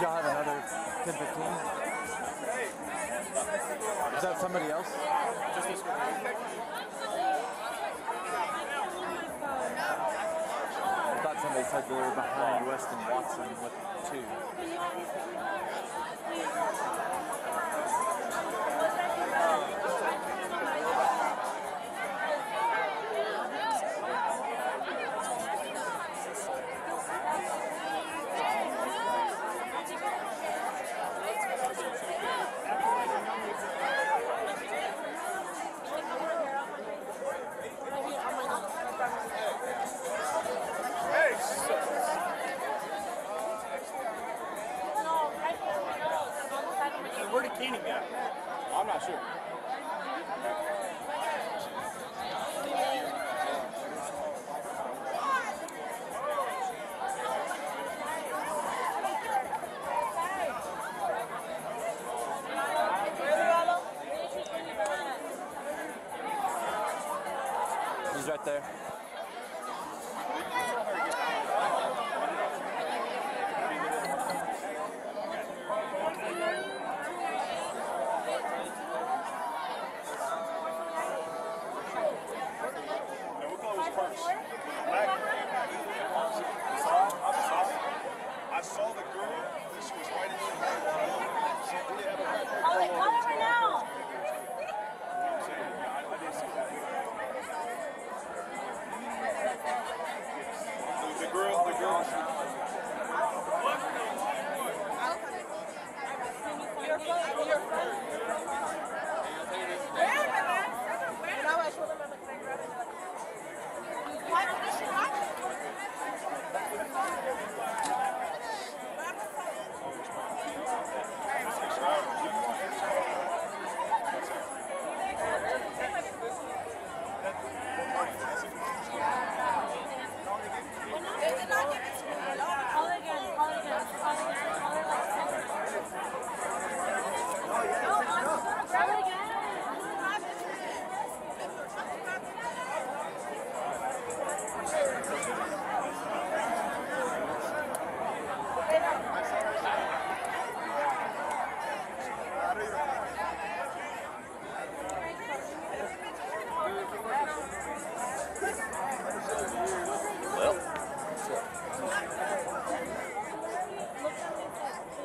Y'all have another 10-15? Is that somebody else? Just this one. I thought somebody said they were behind Weston Watson with 2. Where did Keenan go? I'm not sure.2. He's right there. I saw the girl. She was right in the She did have a Oh, they call her now. The girl.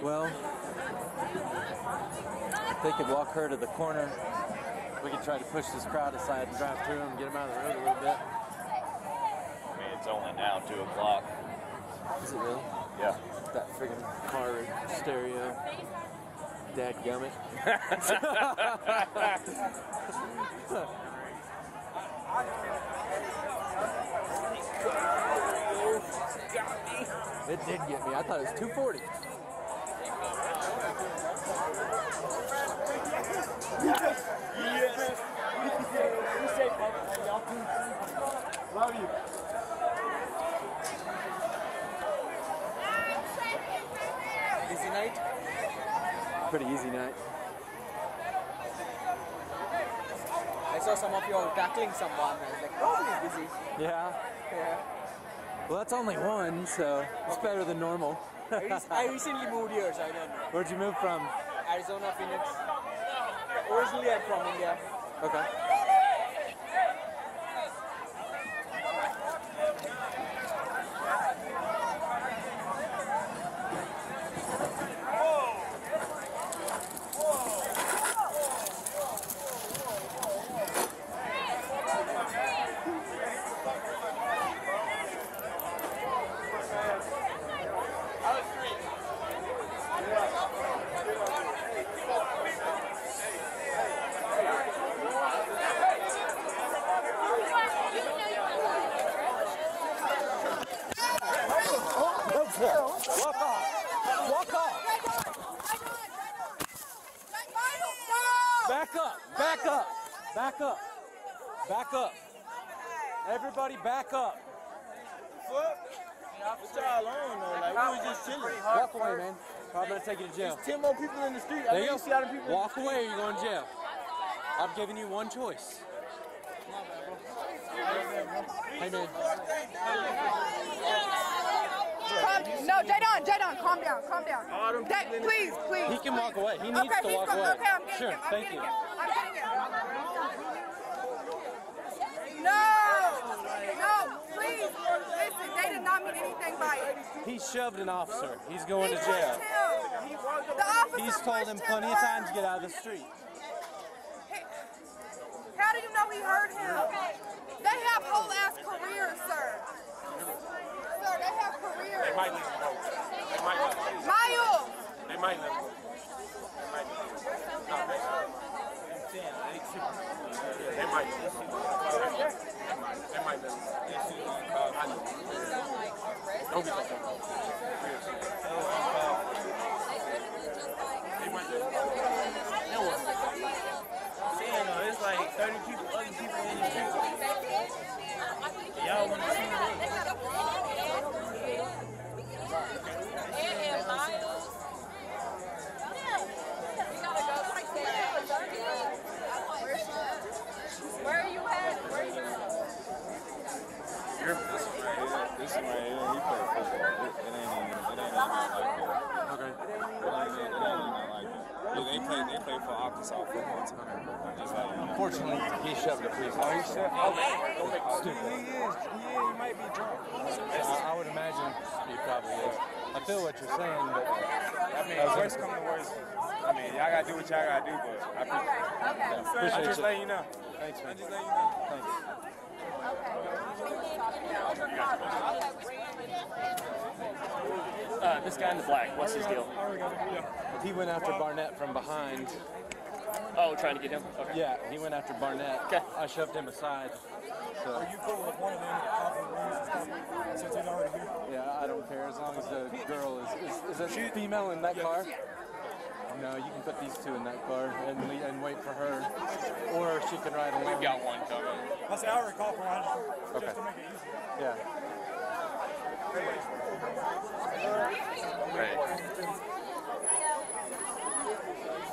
Well, if they could walk her to the corner, we could try to push this crowd aside and drive through them and get them out of the road a little bit. I mean, it's only now 2 o'clock. Is it really? Yeah. That friggin' car stereo. Dadgummit. It did get me. I thought it was 240. Yes. Love you. Easy night? Pretty easy night. I saw some of you all tackling someone. I was like, probably busy. Yeah. Well, that's only one, so it's better than normal. I recently moved here, so I don't know. Where'd you move from? Arizona, Phoenix. Originally, I'm from India. Okay. Walk off. Walk off. Back up. Back up. Back up. Back up. Everybody back up. What's y'all on though? Like, we was just chilling. Walk away, man. Probably gonna take you to jail. 10 more people in the street. There you go. Walk away or you're going to jail. I'm giving you one choice. Hey, man. No, Jadon, calm down. Please. He can walk away. He needs to walk away. Okay, I'm getting sure, him. thank you. I'm getting him. No, please. Listen, they did not mean anything by it. He shoved an officer. He's going to He jail. pushed him. The officer He's told him pushed plenty of times to get out of the street. How do you know he hurt him? They have whole ass careers, sir. Sir, they have careers. They might listen. They might listen. Miles! They might listen. They might listen. They might listen. Don't get that. They might listen. It's like 30 people, other people in the street. Y'all want to see it? Where are you at? This one right here, he played football. It ain't even like that. Okay. It ain't even like that. Look, they play for Arkansas football team. Just like, Unfortunately, he shoved a police officer. He might be drunk. I would imagine he probably is. I feel what you're saying, but I mean, worst come to worst. I mean, y'all gotta do what y'all gotta do, but I appreciate just you. letting you know. Thanks, man. Just letting you know. Thanks. This guy in the black, what's his deal? He went after Barnett from behind. Oh, trying to get him? Okay. Yeah, he went after Barnett. Okay. I shoved him aside. So. Are you cool with one of them off the rings since he's already here? Yeah, I don't care as long as the girl is a female in that car. No, you can put these two in that car and wait for her, or she can ride along. We've got one coming. I said I already called for one. Okay. Just to make it easy. Yeah. Right.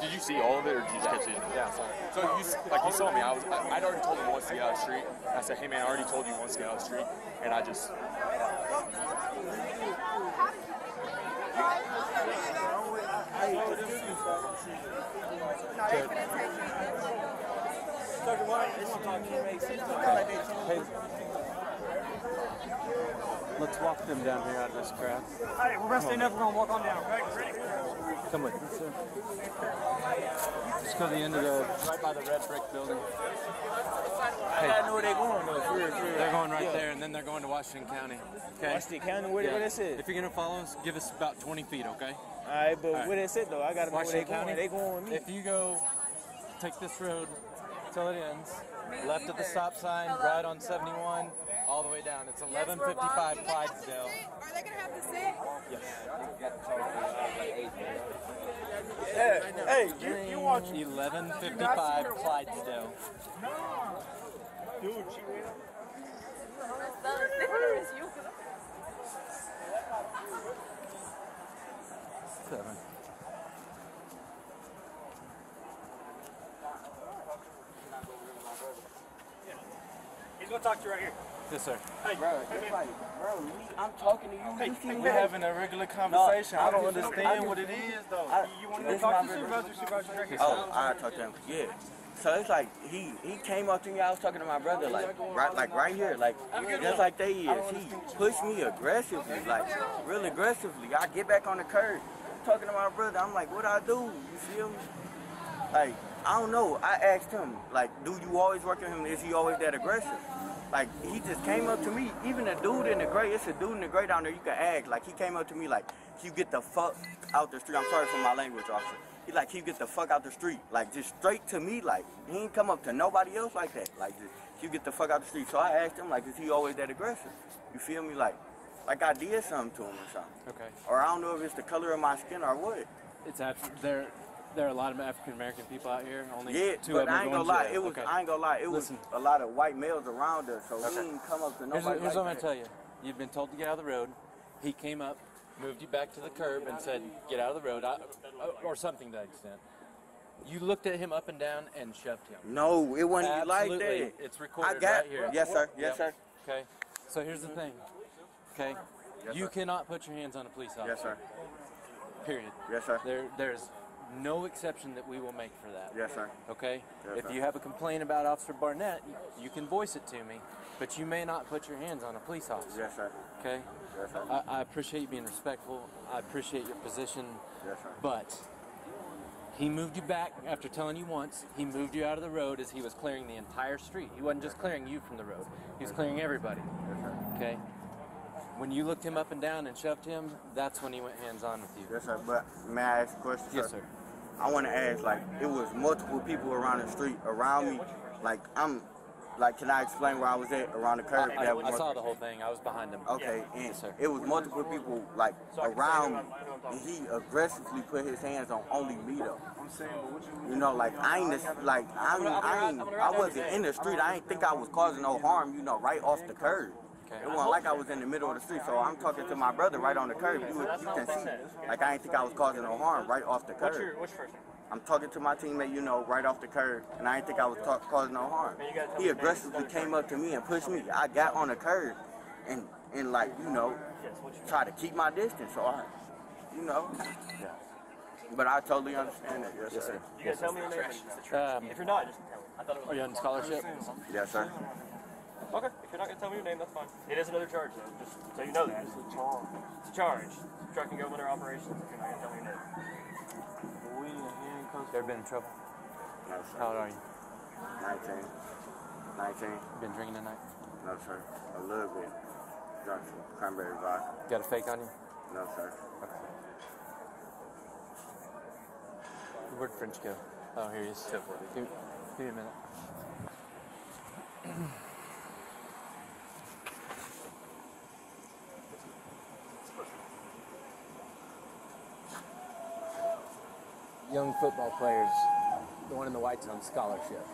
Did you see all of it, or did you just catch it? Yeah, sorry. So you saw me. I'd already told him once to get out of the street. I said, hey man, I already told you once to get out of the street, and I just. Hey, let's walk them down here out of this crowd. Hey, we're gonna stay up. We're gonna walk on down. Okay, ready? Come with me, sir. Just go to the end of right by the red brick building. I gotta know where they're going though. For real. They're going right there, and then they're going to Washington County. Okay. Washington County, where they sit? If you're gonna follow us, give us about 20 feet, okay? Alright, but where they sit though? I gotta know where they Washington going. County. They going with me. If you go, take this road till it ends, left at the stop sign, right on 71, all the way down. It's 1155 Clydesdale. Are they gonna have to sit? Yes. Hey, you watch. 1155 Clydesdale. Dude, she will. Seven. He's gonna talk to you right here. Yes, sir. Hey, Bro, I'm talking to you. You see me? we're having a regular conversation. I don't understand what it is, though. you want to talk to supervisor right here? Oh, I talked to him. Yeah. So it's like he came up to me. I was talking to my brother like right here, like just like they is. He pushed me aggressively, like real aggressively. I get back on the curb, talking to my brother. I'm like, what I do? You feel me? Like I don't know. I asked him like, do you always work with him? Is he always that aggressive? Like he just came up to me. Even the dude in the gray, it's a dude in the gray down there. You can ask. Like he came up to me like, you get the fuck out the street. I'm sorry for my language, officer. He like, he get the fuck out the street. Like just straight to me. Like he ain't come up to nobody else like that. Like just, you get the fuck out the street. So I asked him like, is he always that aggressive? You feel me? Like like I did something to him or something. Okay. Or I don't know if it's the color of my skin or what. It's there are a lot of African American people out here. Only Yeah, two but of them I ain't are gonna going lie. to It jail. was Okay. I ain't gonna lie. It was Listen. a lot of white males around us, so Okay. he didn't come up to Here's nobody. what I'm like gonna that. tell you. You've been told to get out of the road. He came up, moved you back to the curb, and said, "Get out of the road," or something to that extent. You looked at him up and down and shoved him. No, it wasn't like Absolutely. that. It's recorded I got, right here. Yes, sir. Yep. Yes, sir. Okay. So here's the thing. Okay. Yes, You sir. cannot put your hands on a police officer. Yes, sir. Period. Yes, sir. There's no exception that we will make for that. Yes, sir. Okay? Yes, If sir. you have a complaint about Officer Barnett, you can voice it to me, but you may not put your hands on a police officer. Yes, sir. Okay? Yes, sir. I appreciate you being respectful. I appreciate your position. Yes, sir. But he moved you back after telling you once. He moved you out of the road as he was clearing the entire street. He wasn't just clearing you from the road. He was clearing everybody. Yes, sir. Okay? When you looked him up and down and shoved him, that's when he went hands-on with you. Yes, sir. But may I ask a question, Yes, sir. I want to ask, like, it was multiple people around the street around me. Like, can I explain where I was at around the curb? I saw the whole thing. I was behind him. Okay, and Yes, sir. it was multiple people, like, around me. And he aggressively put his hands on only me, though. You know, like, I wasn't in the street. I ain't think I was causing no harm, you know, right off the curb. Okay. It wasn't like I was in the middle of the street, so I'm talking to my brother right on the curb. You can see, like, I ain't think I was causing no harm right off the curb. What's your first name? I'm talking to my teammate, you know, right off the curb, and I didn't think I was causing no harm. He aggressively came up to me and pushed me. I got on the curb and like, you know, try to keep my distance. So I, you know, yeah. But I totally understand that. Yes, sir. You guys tell me your name. If you're not, just tell me. I thought it was. Are you on scholarship? Yes, sir. Okay. If you're not gonna tell me your name, that's fine. It is another charge, though. Just so you know that. It's a charge. Truck can go under operations if you're not gonna tell me your name. You ever been in trouble? No, sir. How old are you? 19. 19. Been drinking tonight? No, sir. A little bit. Drunk some cranberry vodka. Got a fake on you? No, sir. Okay. Where'd French go? Oh, here he is. Give me a minute. Young football players, the one in the white's on scholarship.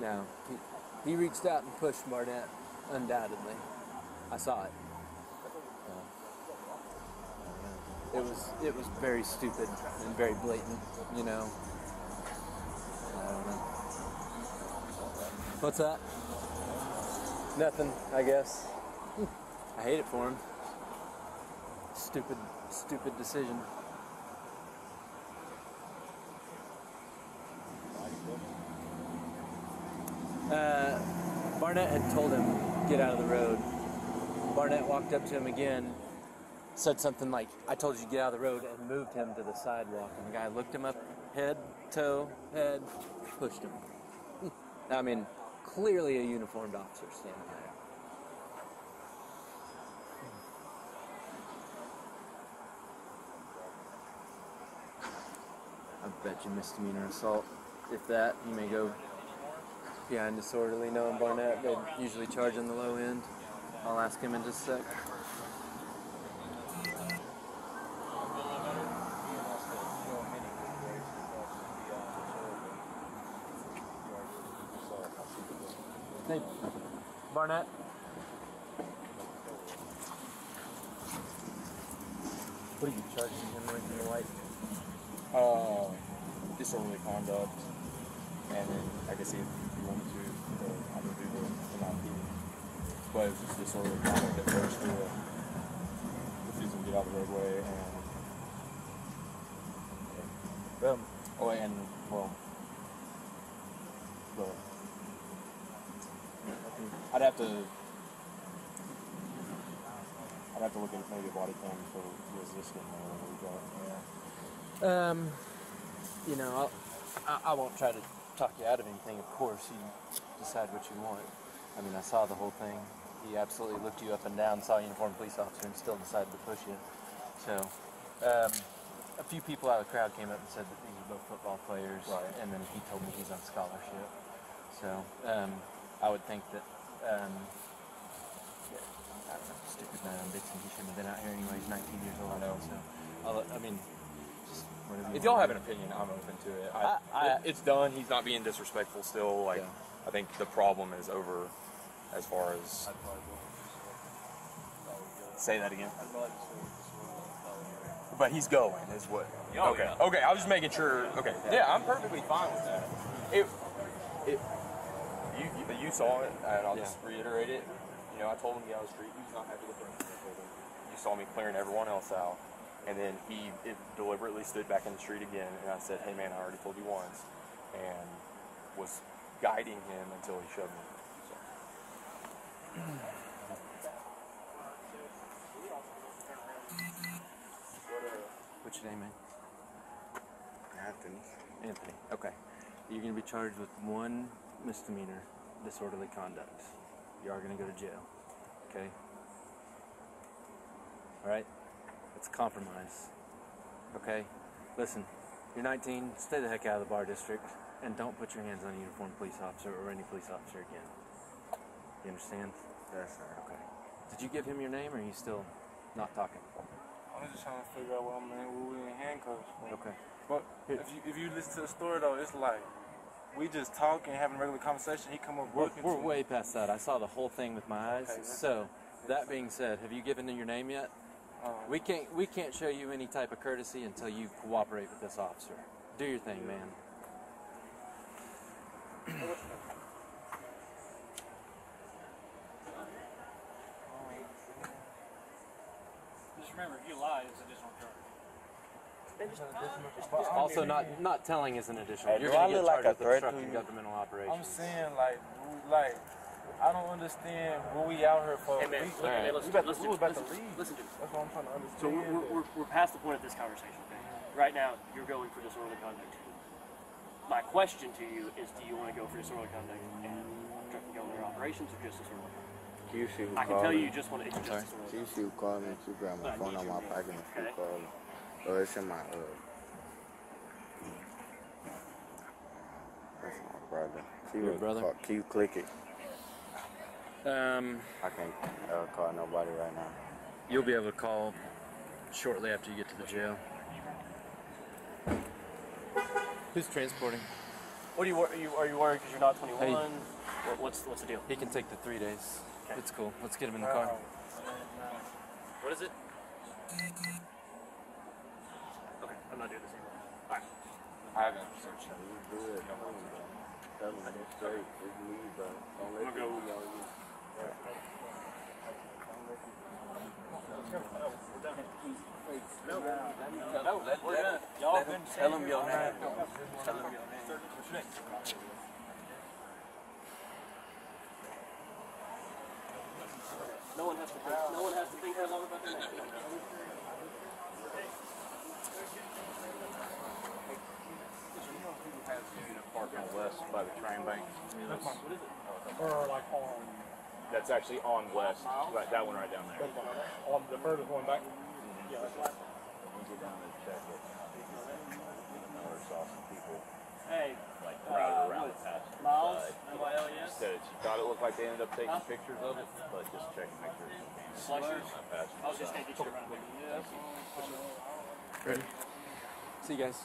Now, he reached out and pushed Barnett, undoubtedly. I saw it. It was very stupid and very blatant, you know. I don't know. What's that? Nothing, I guess. I hate it for him. Stupid decision. Barnett had told him, get out of the road. Barnett walked up to him again, said something like, I told you to get out of the road, and moved him to the sidewalk. And the guy looked him up, head, toe, head, pushed him. I mean, clearly a uniformed officer standing there. I bet you misdemeanor assault. If that, you may go behind disorderly. Knowing Barnett, they usually charge on the low end. I'll ask him in just a sec. Hey, Barnett. What are you charging him with in the white? Disorderly conduct, and then I guess if you wanted to, I would do the non-PD. But it was just disorderly conduct at first for refusing to get out of the roadway and I'd have to look at maybe a body cam for resisting or whatever. You know, I won't try to talk you out of anything, of course. You decide what you want. I mean, I saw the whole thing. He absolutely looked you up and down, saw a uniformed police officer, and still decided to push you. So, a few people out of the crowd came up and said that these are both football players, Right. and then he told me he's on scholarship. So, I would think that Stupid night on Dixon. He shouldn't have been out here anyway. He's 19 years old. I know. So, I mean, just whatever. If y'all have an opinion, I'm open to it. It's done. He's not being disrespectful still. Like, Yeah. I think the problem is over as far as. Say that again. But he's going, is what. Oh, Okay. yeah. Okay. I was just making sure. Okay. Yeah, I'm perfectly fine with that. You saw it, and I'll just reiterate it. You know, I told him to get out of the street. He was not happy with the I told him. You saw me clearing everyone else out, and then he deliberately stood back in the street again. And I said, "Hey, man, I already told you once," and was guiding him until he shoved me. So. What's your name, man? Anthony. Anthony. Okay. You're going to be charged with 1 misdemeanor, disorderly conduct. You are going to go to jail. Okay? Alright? It's a compromise. Okay? Listen, you're 19, stay the heck out of the bar district, and don't put your hands on a uniformed police officer or any police officer again. You understand? Yes, sir. Okay. Did you give him your name, or are you still not talking? I'm just trying to figure out what I'm in handcuffs for. Okay. But if you listen to the story though, it's like we just talking, having a regular conversation. He come up looking We're to me. way past that. I saw the whole thing with my eyes. Okay, So, that being said, have you given your name yet? We can't show you any type of courtesy until you cooperate with this officer. Do your thing, man. Just remember, if you lie, it's additional charge. Also, not telling is an additional. Hey, You're do I going to get look like charged a with threat to obstructing you? governmental operations. I'm saying like I don't understand what we out here for. Hey man, We listen, about listen, to leave. listen to me. That's what I'm trying to So understand. we're past the point of this conversation, okay? Right now, you're going for disorderly conduct. My question to you is, do you want to go for disorderly conduct and obstructing governmental operations, or just disorderly conduct? You see who I can called tell me? you just want to. It's just sorry? disorderly You see who called me? She grabbed my phone out my pocket and she called me. Oh, it's in my that's my brother. She Your was brother? Can you click it? I can't call nobody right now. You'll be able to call shortly after you get to the jail. Who's transporting? What are you worried because you're not 21? Hey. What's the deal? He can take the 3 days. Okay. It's cool. Let's get him in the car. What is it? Okay, I'm not doing this anymore. All right. I haven't searched it. Good. Tell them it's straight. Just leave, bro. Don't let I'm gonna them go. on you. Y'all been Tell them your name. Tell them your name. No one has to think. No one has to think that long about that. Parking west by the train bank. Or like on That's actually on west. Right, that one right down there. the furthest one back. Hey, Crowded around the past. Miles, MILES. Said she thought it looked like they ended up taking pictures of it, but just checking pictures. Slicers. Passed. I was just gonna get you around. Ready? See you guys.